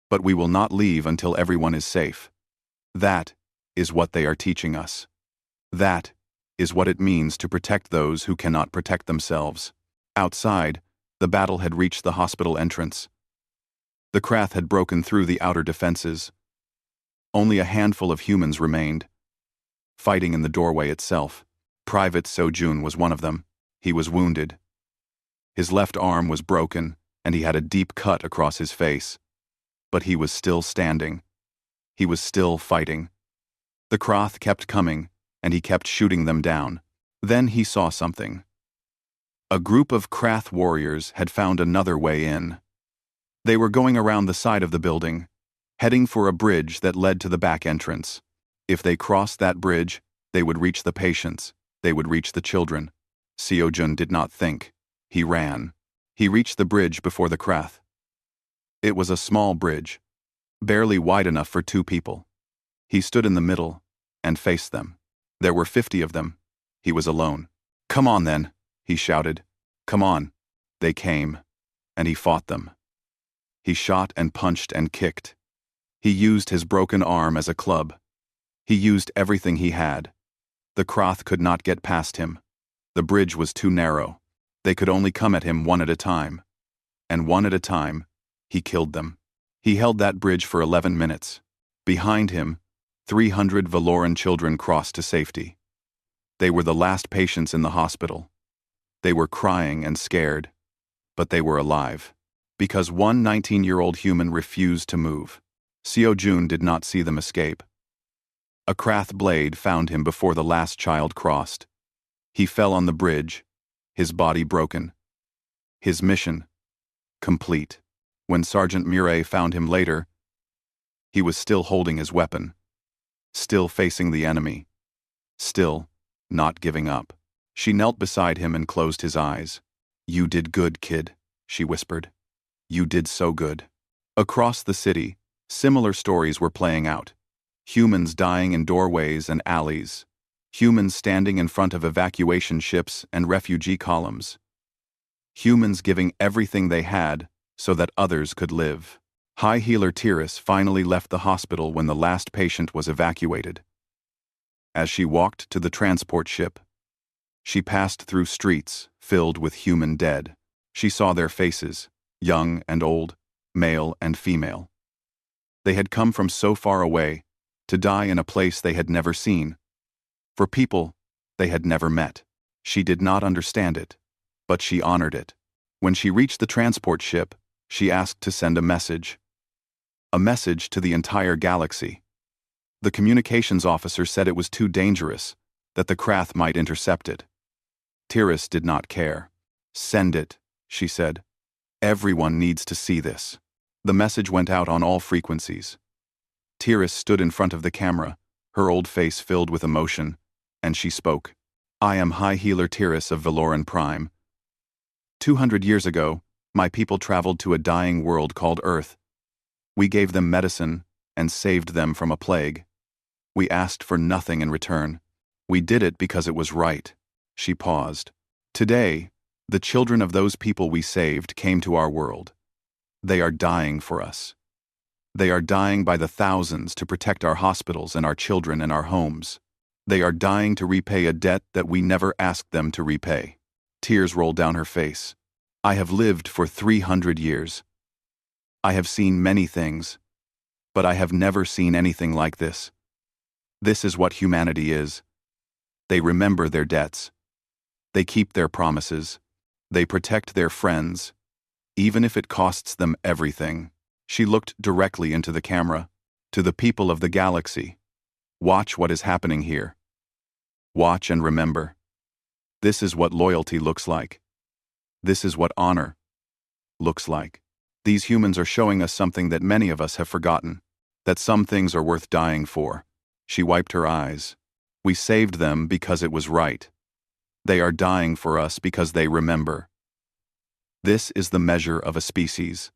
But we will not leave until everyone is safe. That is what they are teaching us. That is what it means to protect those who cannot protect themselves. Outside, the battle had reached the hospital entrance. The Krath had broken through the outer defenses. Only a handful of humans remained, fighting in the doorway itself. Private Sojun was one of them. He was wounded. His left arm was broken, and he had a deep cut across his face. But he was still standing. He was still fighting. The Krath kept coming, and he kept shooting them down. Then he saw something. A group of Krath warriors had found another way in. They were going around the side of the building, heading for a bridge that led to the back entrance. If they crossed that bridge, they would reach the patients, they would reach the children. Seo-jun did not think. He ran. He reached the bridge before the Krath. It was a small bridge, barely wide enough for 2 people. He stood in the middle and faced them. There were 50 of them. He was alone. "Come on then," he shouted. "Come on." They came, and he fought them. He shot and punched and kicked. He used his broken arm as a club. He used everything he had. The Krath could not get past him. The bridge was too narrow. They could only come at him one at a time. And one at a time, he killed them. He held that bridge for 11 minutes. Behind him, 300 Valoran children crossed to safety. They were the last patients in the hospital. They were crying and scared, but they were alive. Because one 19-year-old human refused to move. Seo-jun did not see them escape. A Krath blade found him before the last child crossed. He fell on the bridge, his body broken. His mission complete. When Sergeant Murray found him later, he was still holding his weapon, still facing the enemy, still not giving up. She knelt beside him and closed his eyes. "You did good, kid," she whispered. "You did so good." Across the city, similar stories were playing out. Humans dying in doorways and alleys. Humans standing in front of evacuation ships and refugee columns. Humans giving everything they had so that others could live. High healer Tiris finally left the hospital when the last patient was evacuated. As she walked to the transport ship, she passed through streets filled with human dead. She saw their faces, young and old, male and female. They had come from so far away to die in a place they had never seen, for people they had never met. She did not understand it, but she honored it. When she reached the transport ship, she asked to send a message to the entire galaxy. The communications officer said it was too dangerous, that the Krath might intercept it. Tiris did not care. "Send it," she said. "Everyone needs to see this." The message went out on all frequencies. Tiris stood in front of the camera, her old face filled with emotion, and she spoke. "I am High Healer Tiris of Valoran Prime. 200 years ago, my people traveled to a dying world called Earth. We gave them medicine and saved them from a plague. We asked for nothing in return. We did it because it was right." She paused. "Today, the children of those people we saved came to our world. They are dying for us. They are dying by the thousands to protect our hospitals and our children and our homes. They are dying to repay a debt that we never asked them to repay." Tears rolled down her face. "I have lived for 300 years. I have seen many things, but I have never seen anything like this. This is what humanity is. They remember their debts. They keep their promises. They protect their friends, even if it costs them everything." She looked directly into the camera. "To the people of the galaxy, watch what is happening here. Watch and remember. This is what loyalty looks like. This is what honor looks like. These humans are showing us something that many of us have forgotten, that some things are worth dying for." She wiped her eyes. "We saved them because it was right. They are dying for us because they remember. This is the measure of a species.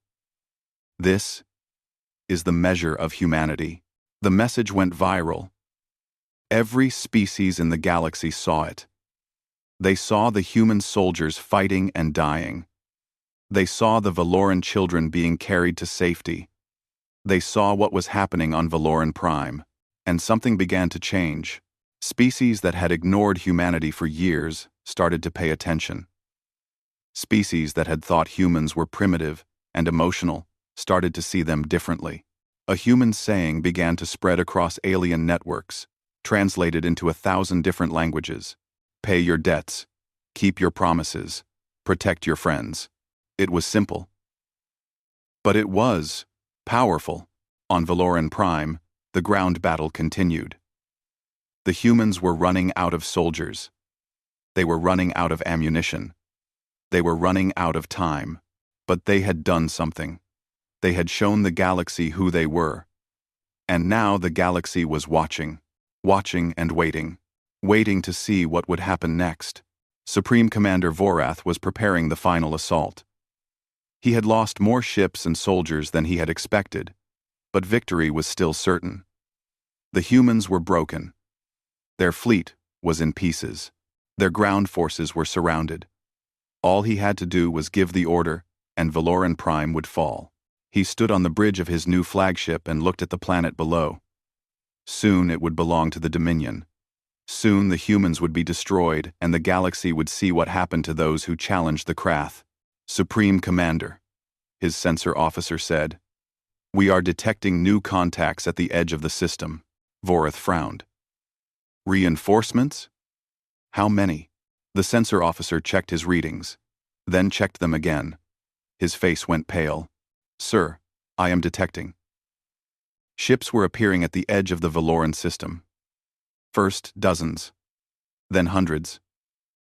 This is the measure of humanity." The message went viral. Every species in the galaxy saw it. They saw the human soldiers fighting and dying. They saw the Valoran children being carried to safety. They saw what was happening on Valoran Prime, and something began to change. Species that had ignored humanity for years started to pay attention. Species that had thought humans were primitive and emotional started to see them differently. A human saying began to spread across alien networks, translated into 1,000 different languages. "Pay your debts. Keep your promises. Protect your friends." It was simple. But it was powerful. On Valoran Prime, the ground battle continued. The humans were running out of soldiers. They were running out of ammunition. They were running out of time. But they had done something. They had shown the galaxy who they were. And now the galaxy was watching and waiting to see what would happen next. Supreme Commander Vorath was preparing the final assault. He had lost more ships and soldiers than he had expected, but victory was still certain. The humans were broken. Their fleet was in pieces. Their ground forces were surrounded. All he had to do was give the order, and Valoran Prime would fall. He stood on the bridge of his new flagship and looked at the planet below. Soon it would belong to the Dominion. Soon the humans would be destroyed, and the galaxy would see what happened to those who challenged the Krath. Supreme Commander, his sensor officer said, "We are detecting new contacts at the edge of the system." Vorath frowned. "Reinforcements? How many?" The sensor officer checked his readings, then checked them again. His face went pale. "Sir, I am detecting." Ships were appearing at the edge of the Valoran system. First dozens, then hundreds,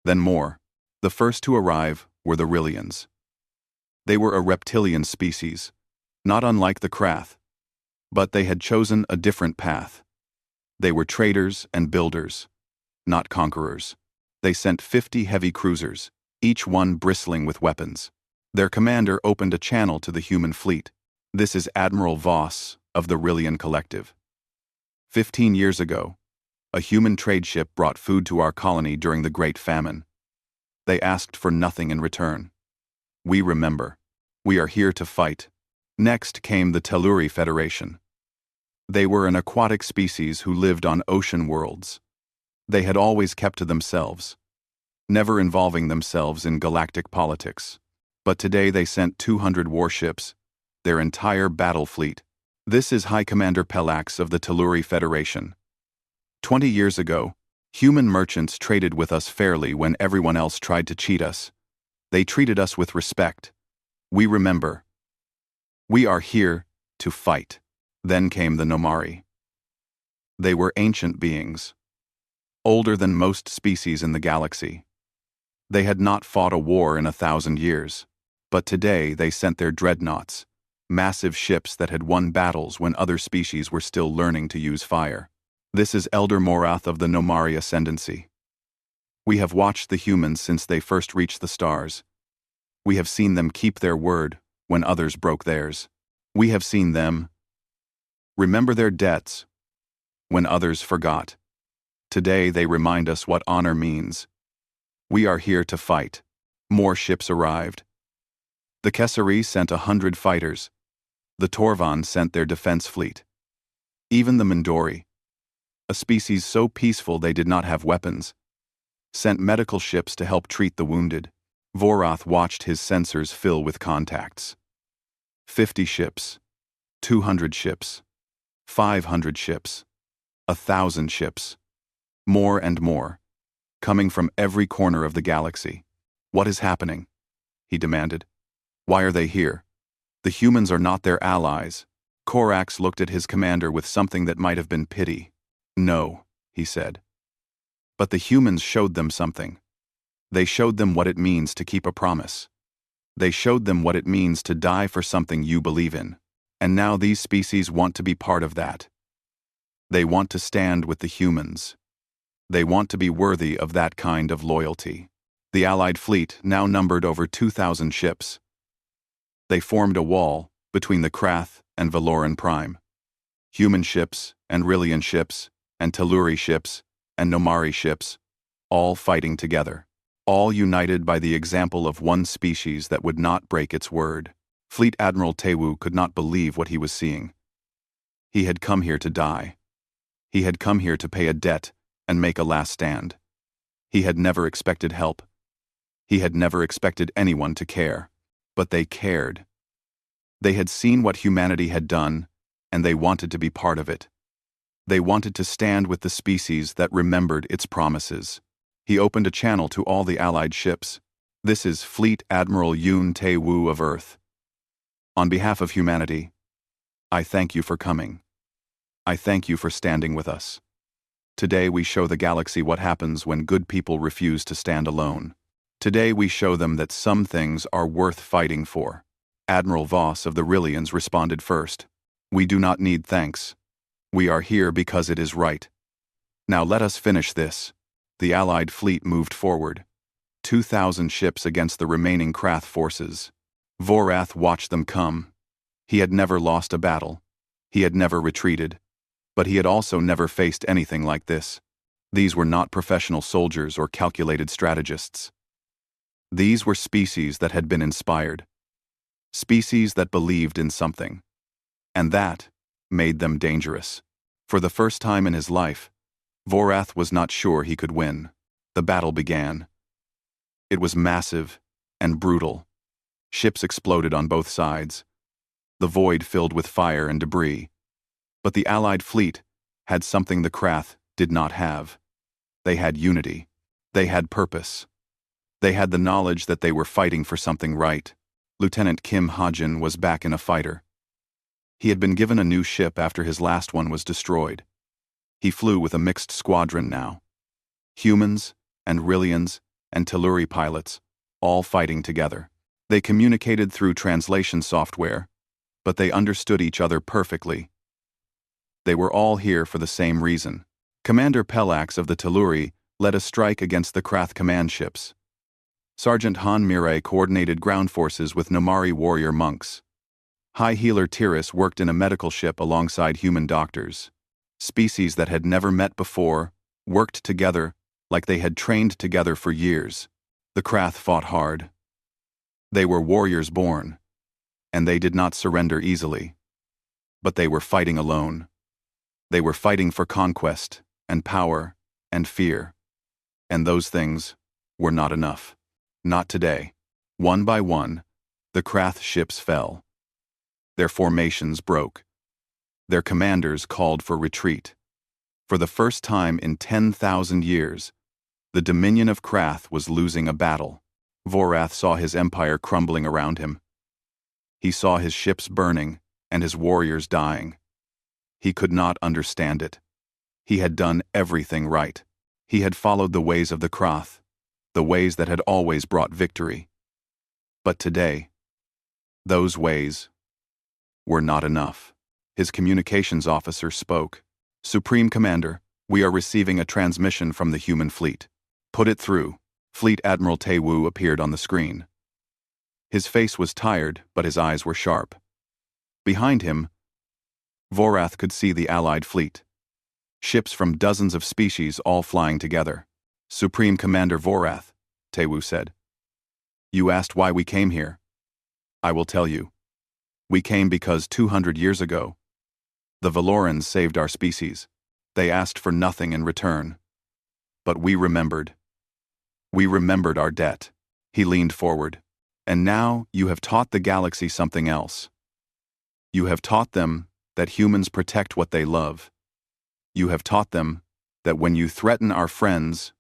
then more. The first to arrive were the Rillians. They were a reptilian species, not unlike the Krath, but they had chosen a different path. They were traders and builders, not conquerors. They sent 50 heavy cruisers, each one bristling with weapons. Their commander opened a channel to the human fleet. "This is Admiral Voss of the Rillian Collective. 15 years ago, a human trade ship brought food to our colony during the Great Famine. They asked for nothing in return. We remember. We are here to fight." Next came the Telluri Federation. They were an aquatic species who lived on ocean worlds. They had always kept to themselves, never involving themselves in galactic politics. But today they sent 200 warships, their entire battle fleet. "This is High Commander Pelax of the Telluri Federation. 20 years ago, human merchants traded with us fairly when everyone else tried to cheat us. They treated us with respect. We remember. We are here to fight." Then came the Nomari. They were ancient beings, older than most species in the galaxy. They had not fought a war in 1,000 years, but today they sent their dreadnoughts, massive ships that had won battles when other species were still learning to use fire. "This is Elder Morath of the Nomari Ascendancy. We have watched the humans since they first reached the stars. We have seen them keep their word when others broke theirs. We have seen them remember their debts when others forgot. Today they remind us what honor means. We are here to fight." More ships arrived. The Kessari sent 100 fighters. The Torvan sent their defense fleet. Even the Mindori, a species so peaceful they did not have weapons, sent medical ships to help treat the wounded. Vorath watched his sensors fill with contacts. 50 ships, 200 ships, 500 ships, 1,000 ships, more and more, coming from every corner of the galaxy. "What is happening?" he demanded. "Why are they here? The humans are not their allies." Korax looked at his commander with something that might have been pity. "No," he said. "But the humans showed them something. They showed them what it means to keep a promise. They showed them what it means to die for something you believe in. And now these species want to be part of that. They want to stand with the humans. They want to be worthy of that kind of loyalty." The Allied fleet now numbered over 2,000 ships. They formed a wall between the Krath and Valoran Prime. Human ships and Rillian ships and Telluri ships and Nomari ships, all fighting together. All united by the example of one species that would not break its word. Fleet Admiral Tewu could not believe what he was seeing. He had come here to die. He had come here to pay a debt and make a last stand. He had never expected help. He had never expected anyone to care. But they cared. They had seen what humanity had done, and they wanted to be part of it. They wanted to stand with the species that remembered its promises. He opened a channel to all the Allied ships. "This is Fleet Admiral Yoon Tae-woo of Earth. On behalf of humanity, I thank you for coming. I thank you for standing with us. Today we show the galaxy what happens when good people refuse to stand alone. Today we show them that some things are worth fighting for. Admiral Voss of the Rillians responded first. "We do not need thanks. We are here because it is right. Now let us finish this." The Allied fleet moved forward. 2,000 ships against the remaining Krath forces. Vorath watched them come. He had never lost a battle. He had never retreated. But he had also never faced anything like this. These were not professional soldiers or calculated strategists. These were species that had been inspired. Species that believed in something. And that made them dangerous. For the first time in his life, Vorath was not sure he could win. The battle began. It was massive and brutal. Ships exploded on both sides. The void filled with fire and debris. But the Allied fleet had something the Krath did not have. They had unity. They had purpose. They had the knowledge that they were fighting for something right. Lieutenant Kim Ha-jin was back in a fighter. He had been given a new ship after his last one was destroyed. He flew with a mixed squadron now. Humans and Rillians and Telluri pilots, all fighting together. They communicated through translation software, but they understood each other perfectly. They were all here for the same reason. Commander Pelax of the Telluri led a strike against the Krath command ships. Sergeant Han Mirai coordinated ground forces with Nomari warrior monks. High Healer Tiris worked in a medical ship alongside human doctors. Species that had never met before worked together like they had trained together for years. The Krath fought hard. They were warriors born, and they did not surrender easily. But they were fighting alone. They were fighting for conquest and power and fear. And those things were not enough. Not today. One by one, the Krath ships fell. Their formations broke. Their commanders called for retreat. For the first time in 10,000 years, the Dominion of Krath was losing a battle. Vorath saw his empire crumbling around him. He saw his ships burning and his warriors dying. He could not understand it. He had done everything right. He had followed the ways of the Krath, the ways that had always brought victory. But today, those ways were not enough. His communications officer spoke. "Supreme Commander, we are receiving a transmission from the human fleet." "Put it through." Fleet Admiral Tae-woo appeared on the screen. His face was tired, but his eyes were sharp. Behind him, Vorath could see the Allied fleet. Ships from dozens of species all flying together. "Supreme Commander Vorath," Tae-woo said. "You asked why we came here. I will tell you. We came because 200 years ago, the Valorans saved our species. They asked for nothing in return. But we remembered. We remembered our debt." He leaned forward. "And now you have taught the galaxy something else. You have taught them that humans protect what they love. You have taught them that when you threaten our friends,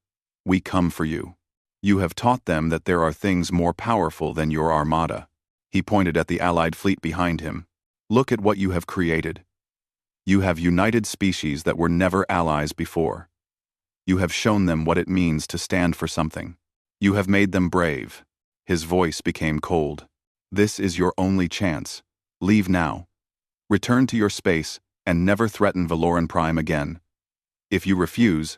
we come for you. You have taught them that there are things more powerful than your armada." He pointed at the Allied fleet behind him. "Look at what you have created. You have united species that were never allies before. You have shown them what it means to stand for something. You have made them brave." His voice became cold. "This is your only chance. Leave now. Return to your space and never threaten Valoran Prime again. If you refuse,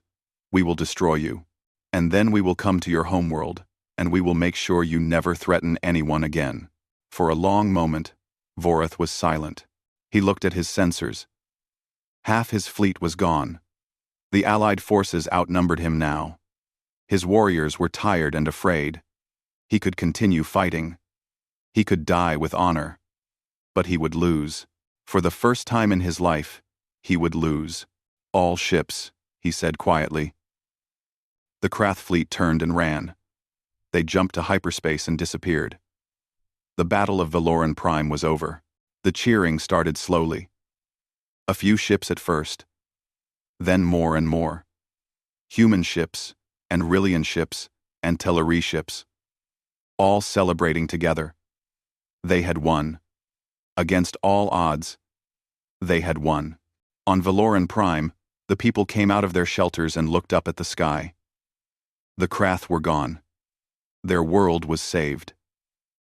we will destroy you. And then we will come to your homeworld, and we will make sure you never threaten anyone again." For a long moment, Vorath was silent. He looked at his sensors. Half his fleet was gone. The Allied forces outnumbered him now. His warriors were tired and afraid. He could continue fighting. He could die with honor. But he would lose. For the first time in his life, he would lose. "All ships," he said quietly. The Krath fleet turned and ran. They jumped to hyperspace and disappeared. The Battle of Valoran Prime was over. The cheering started slowly. A few ships at first. Then more and more. Human ships, and Rillian ships, and Telluri ships. All celebrating together. They had won. Against all odds, they had won. On Valoran Prime, the people came out of their shelters and looked up at the sky. The Krath were gone. Their world was saved.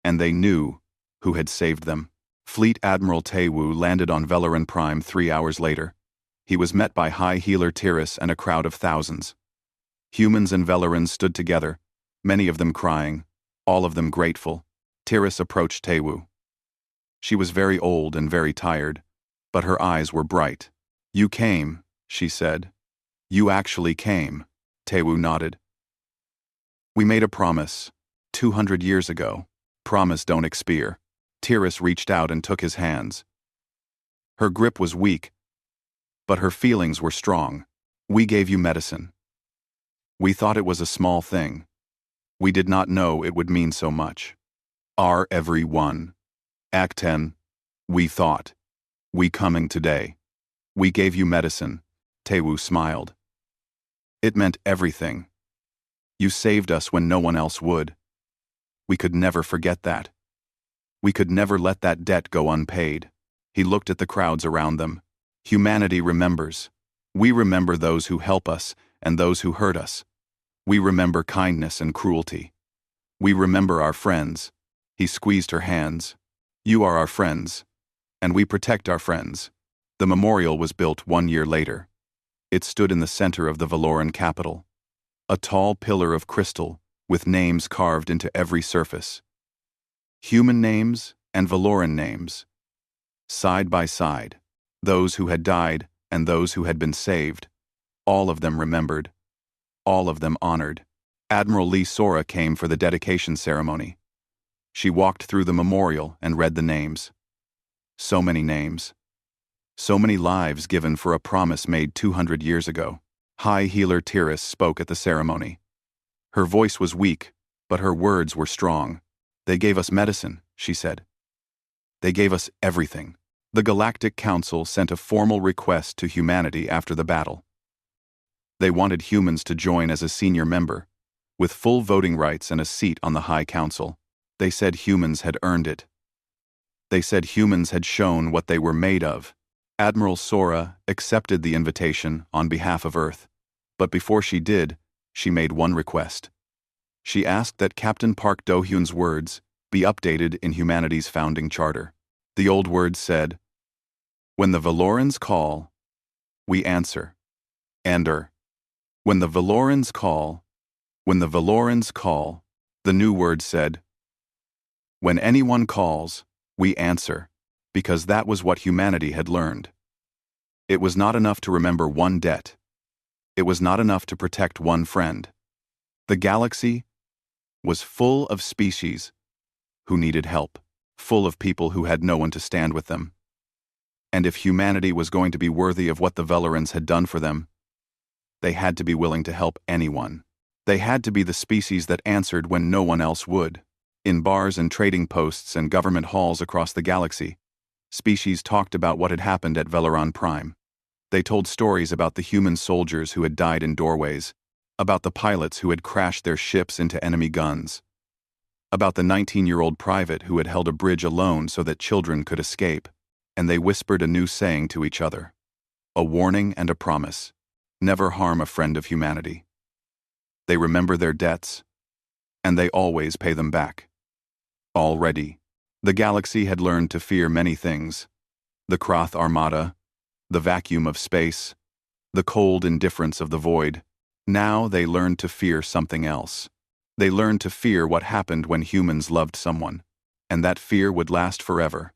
And they knew who had saved them. Fleet Admiral Taewoo landed on Velaran Prime 3 hours later. He was met by High Healer Tiras and a crowd of thousands. Humans and Velarans stood together, many of them crying, all of them grateful. Tiras approached Taewoo. She was very old and very tired, but her eyes were bright. "You came," she said. "You actually came." Taewoo nodded. "We made a promise, 200 years ago. Promise don't expire." Tiras reached out and took his hands. Her grip was weak, but her feelings were strong. "We gave you medicine. We thought it was a small thing. We did not know it would mean so much. Our every one. Act 10. We thought. We coming today. We gave you medicine." Taewoo smiled. "It meant everything. You saved us when no one else would. We could never forget that. We could never let that debt go unpaid." He looked at the crowds around them. "Humanity remembers. We remember those who help us and those who hurt us. We remember kindness and cruelty. We remember our friends." He squeezed her hands. "You are our friends, and we protect our friends." The memorial was built 1 year later. It stood in the center of the Valoran capital. A tall pillar of crystal, with names carved into every surface. Human names and Valoran names. Side by side, those who had died and those who had been saved. All of them remembered. All of them honored. Admiral Lee Sora came for the dedication ceremony. She walked through the memorial and read the names. So many names. So many lives given for a promise made 200 years ago. High Healer Tiras spoke at the ceremony. Her voice was weak, but her words were strong. "They gave us medicine," she said. "They gave us everything." The Galactic Council sent a formal request to humanity after the battle. They wanted humans to join as a senior member, with full voting rights and a seat on the High Council. They said humans had earned it. They said humans had shown what they were made of. Admiral Sora accepted the invitation on behalf of Earth, but before she did, she made one request. She asked that Captain Park Do-hyun's words be updated in humanity's founding charter. The old words said, "When the Valorans call, we answer." And "When the Valorans call, when the Valorans call." The new word said, "When anyone calls, we answer," because that was what humanity had learned. It was not enough to remember one debt. It was not enough to protect one friend. The galaxy was full of species who needed help, full of people who had no one to stand with them. And if humanity was going to be worthy of what the Velarans had done for them, they had to be willing to help anyone. They had to be the species that answered when no one else would. In bars and trading posts and government halls across the galaxy, species talked about what had happened at Velaran Prime. They told stories about the human soldiers who had died in doorways, about the pilots who had crashed their ships into enemy guns, about the 19-year-old private who had held a bridge alone so that children could escape, and they whispered a new saying to each other, a warning and a promise: never harm a friend of humanity. They remember their debts, and they always pay them back. Already, the galaxy had learned to fear many things: the Kroth Armada, the vacuum of space, the cold indifference of the void. Now they learned to fear something else. They learned to fear what happened when humans loved someone, and that fear would last forever.